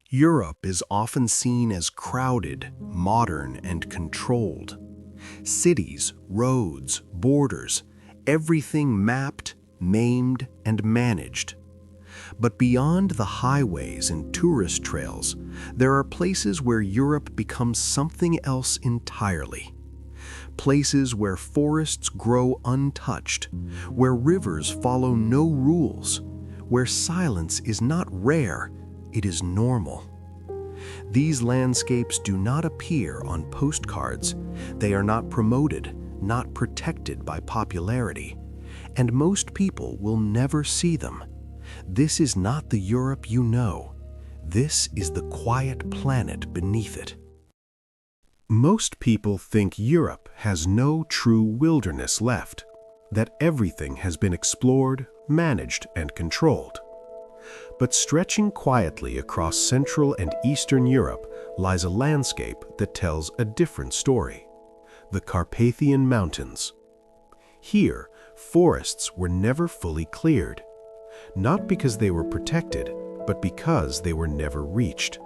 Europe is often seen as crowded, modern, and controlled. Cities, roads, borders, everything mapped, named, and managed. But beyond the highways and tourist trails, there are places where Europe becomes something else entirely. Places where forests grow untouched, where rivers follow no rules, where silence is not rare, it is normal. These landscapes do not appear on postcards. They are not promoted, not protected by popularity, and most people will never see them. This is not the Europe you know. This is the quiet planet beneath it. Most people think Europe has no true wilderness left, that everything has been explored, managed, and controlled. But stretching quietly across Central and Eastern Europe lies a landscape that tells a different story: the Carpathian Mountains. Here, forests were never fully cleared, not because they were protected, but because they were never reached.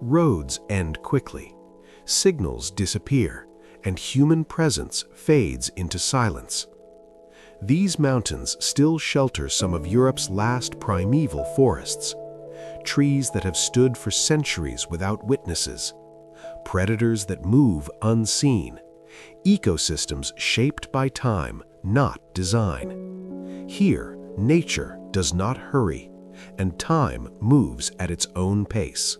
Roads end quickly, signals disappear, and human presence fades into silence. These mountains still shelter some of Europe's last primeval forests, trees that have stood for centuries without witnesses, predators that move unseen, ecosystems shaped by time, not design. Here, nature does not hurry, and time moves at its own pace.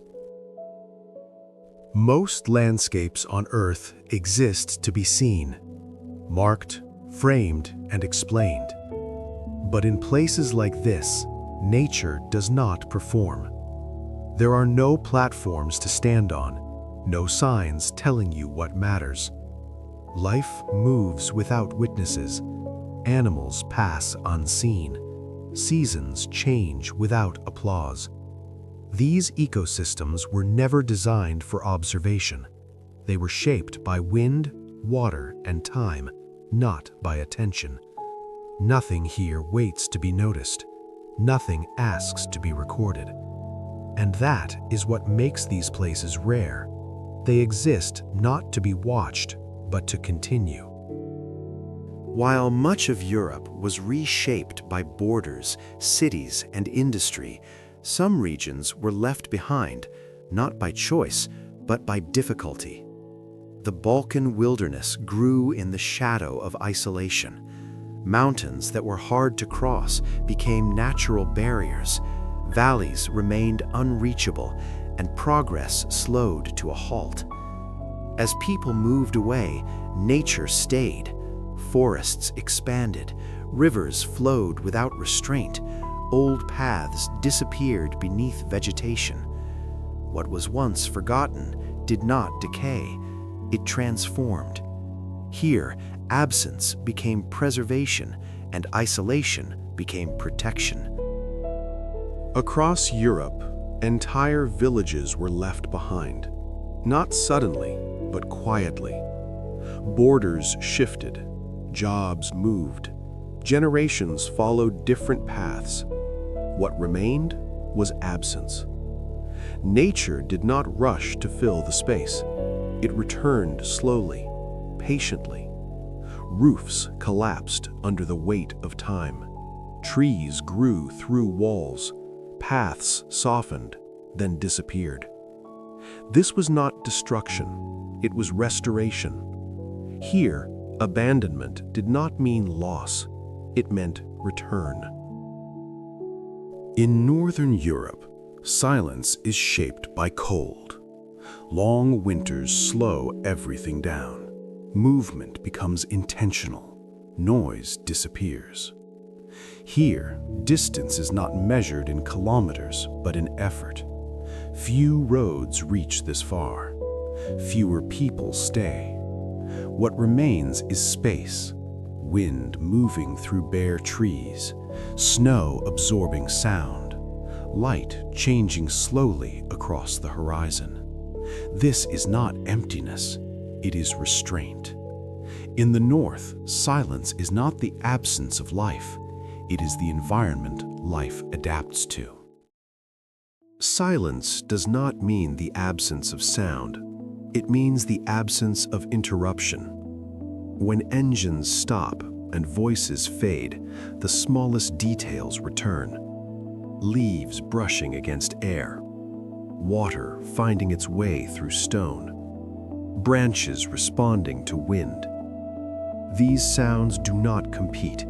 Most landscapes on Earth exist to be seen, marked, framed, and explained. But in places like this, nature does not perform. There are no platforms to stand on, no signs telling you what matters. Life moves without witnesses. Animals pass unseen. Seasons change without applause. These ecosystems were never designed for observation. They were shaped by wind, water, and time, not by attention. Nothing here waits to be noticed. Nothing asks to be recorded. And that is what makes these places rare. They exist not to be watched, but to continue. While much of Europe was reshaped by borders, cities, and industry, some regions were left behind, not by choice, but by difficulty. The Balkan wilderness grew in the shadow of isolation. Mountains that were hard to cross became natural barriers. Valleys remained unreachable, and progress slowed to a halt. As people moved away, nature stayed. Forests expanded, rivers flowed without restraint, old paths disappeared beneath vegetation. What was once forgotten did not decay. It transformed. Here, absence became preservation, and isolation became protection. Across Europe, entire villages were left behind, not suddenly, but quietly. Borders shifted, jobs moved, generations followed different paths. What remained was absence. Nature did not rush to fill the space. It returned slowly, patiently. Roofs collapsed under the weight of time. Trees grew through walls. Paths softened, then disappeared. This was not destruction, it was restoration. Here, abandonment did not mean loss, it meant return. In Northern Europe, silence is shaped by cold. Long winters slow everything down. Movement becomes intentional. Noise disappears. Here, distance is not measured in kilometers, but in effort. Few roads reach this far. Fewer people stay. What remains is space, wind moving through bare trees, snow absorbing sound, light changing slowly across the horizon. This is not emptiness, it is restraint. In the north, silence is not the absence of life, it is the environment life adapts to. Silence does not mean the absence of sound. It means the absence of interruption. When engines stop and voices fade, the smallest details return. Leaves brushing against air, water finding its way through stone, branches responding to wind. These sounds do not compete.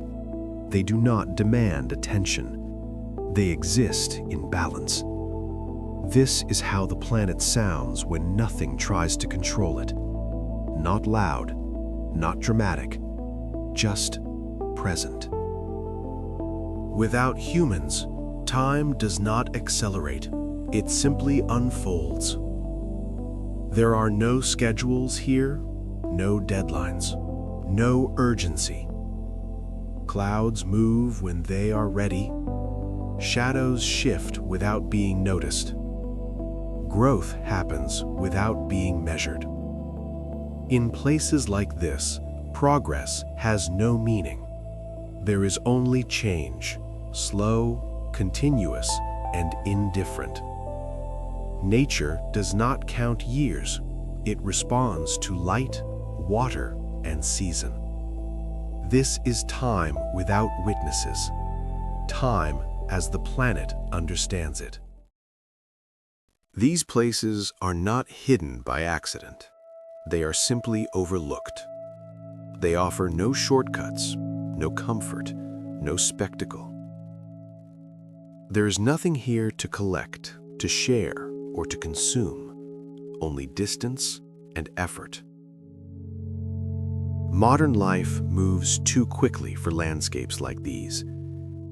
They do not demand attention. They exist in balance. This is how the planet sounds when nothing tries to control it. Not loud, not dramatic, just present. Without humans, time does not accelerate. It simply unfolds. There are no schedules here, no deadlines, no urgency. Clouds move when they are ready. Shadows shift without being noticed. Growth happens without being measured. In places like this, progress has no meaning. There is only change, slow, continuous, and indifferent. Nature does not count years. It responds to light, water, and season. This is time without witnesses. Time as the planet understands it. These places are not hidden by accident. They are simply overlooked. They offer no shortcuts, no comfort, no spectacle. There is nothing here to collect, to share, or to consume, only distance and effort. Modern life moves too quickly for landscapes like these.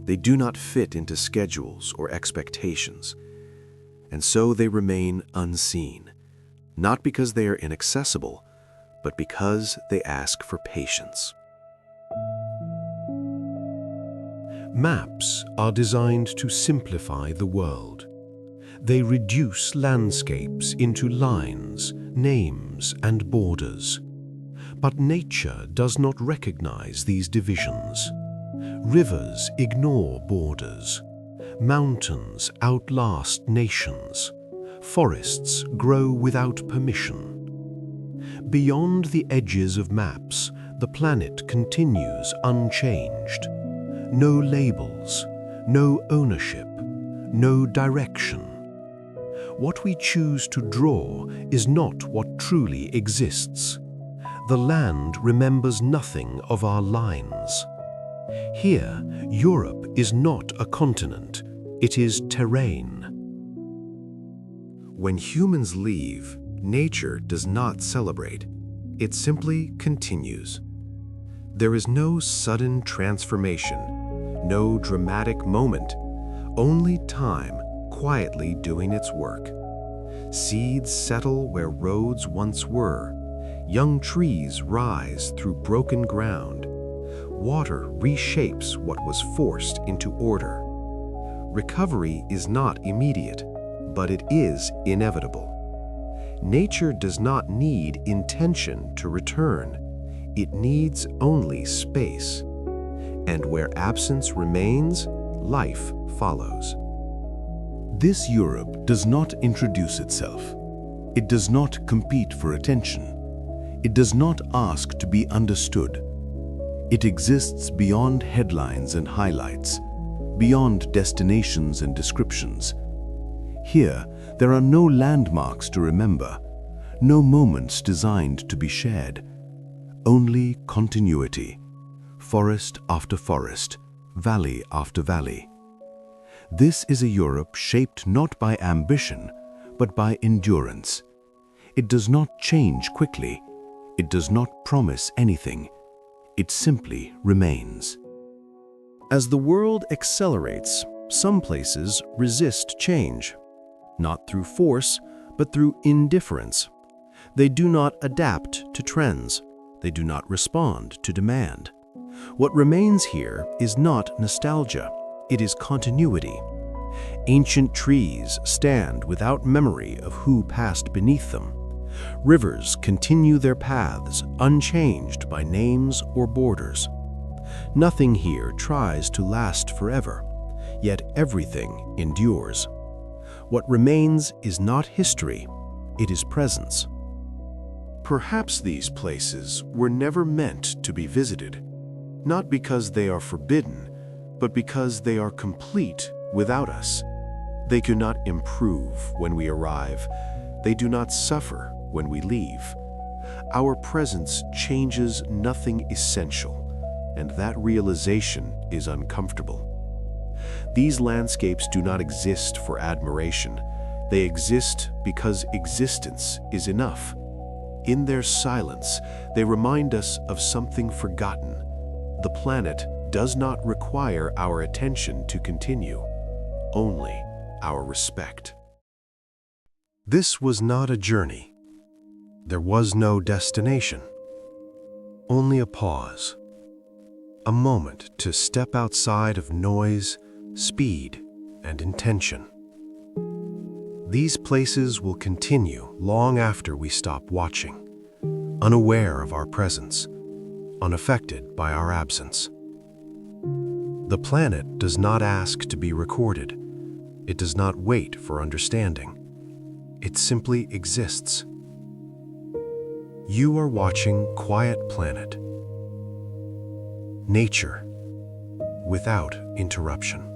They do not fit into schedules or expectations, and so they remain unseen, not because they are inaccessible, but because they ask for patience. Maps are designed to simplify the world. They reduce landscapes into lines, names, and borders. But nature does not recognize these divisions. Rivers ignore borders. Mountains outlast nations. Forests grow without permission. Beyond the edges of maps, the planet continues unchanged. No labels, no ownership, no direction. What we choose to draw is not what truly exists. The land remembers nothing of our lines. Here, Europe is not a continent, it is terrain. When humans leave, nature does not celebrate. It simply continues. There is no sudden transformation, no dramatic moment, only time quietly doing its work. Seeds settle where roads once were. Young trees rise through broken ground. Water reshapes what was forced into order. Recovery is not immediate, but it is inevitable. Nature does not need intention to return. It needs only space. And where absence remains, life follows. This Europe does not introduce itself. It does not compete for attention. It does not ask to be understood. It exists beyond headlines and highlights, beyond destinations and descriptions. Here, there are no landmarks to remember, no moments designed to be shared, only continuity, forest after forest, valley after valley. This is a Europe shaped not by ambition, but by endurance. It does not change quickly. It does not promise anything. It simply remains. As the world accelerates, some places resist change, not through force, but through indifference. They do not adapt to trends. They do not respond to demand. What remains here is not nostalgia. It is continuity. Ancient trees stand without memory of who passed beneath them. Rivers continue their paths unchanged by names or borders. Nothing here tries to last forever, yet everything endures. What remains is not history, it is presence. Perhaps these places were never meant to be visited, not because they are forbidden, but because they are complete without us. They do not improve when we arrive. They do not suffer when we leave. Our presence changes nothing essential, and that realization is uncomfortable. These landscapes do not exist for admiration. They exist because existence is enough. In their silence, they remind us of something forgotten. The planet does not require our attention to continue, only our respect. This was not a journey. There was no destination. Only a pause. A moment to step outside of noise, speed, and intention. These places will continue long after we stop watching, unaware of our presence, unaffected by our absence. The planet does not ask to be recorded. It does not wait for understanding. It simply exists. You are watching Quiet Planet. Nature without interruption.